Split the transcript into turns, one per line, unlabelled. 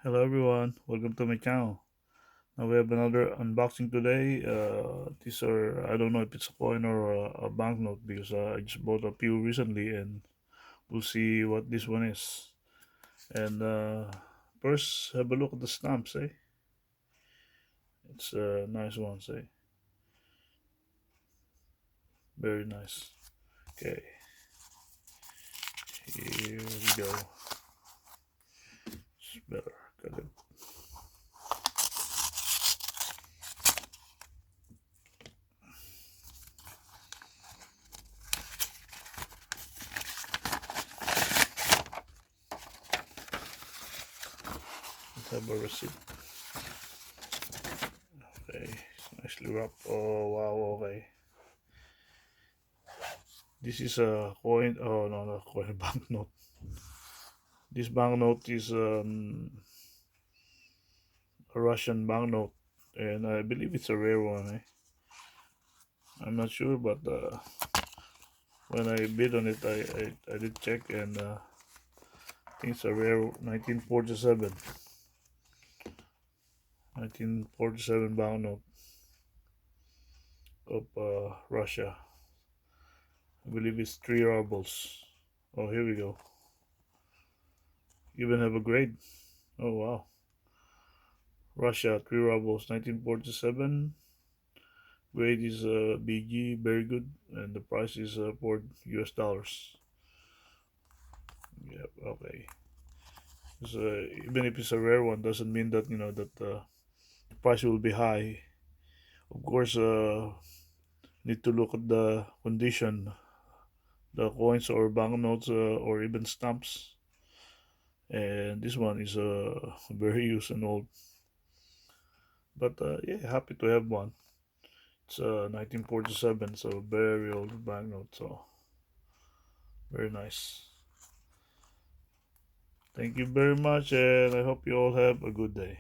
Hello everyone, welcome to my channel. Now we have another unboxing today. These are, I don't know if it's a coin or a banknote because I just bought a few recently and we'll see what this one is. And first, have a look at the stamps, eh? It's a nice one, eh? Very nice. Okay, here we go. It's better. Got it. Let's have a receipt. Okay, it's nicely wrapped. Oh wow, okay. This is a coin. Oh no, not coin, banknote. This banknote is a Russian banknote, and I believe it's a rare one. I'm not sure, but when I bid on it, I did check, and I think it's a rare 1947 banknote of Russia. I believe it's 3 rubles. Oh, here we go. Even have a grade. Oh wow, Russia 3 rubles, 1947. Grade is BG, very good, and the price is for US dollars. Yep, okay. So even if it's a rare one, doesn't mean that that the price will be high. Of course, need to look at the condition, the coins or banknotes or even stamps. And this one is very used and old, but yeah, happy to have one. It's 1947, so very old banknote. So very nice. Thank you very much, and I hope you all have a good day.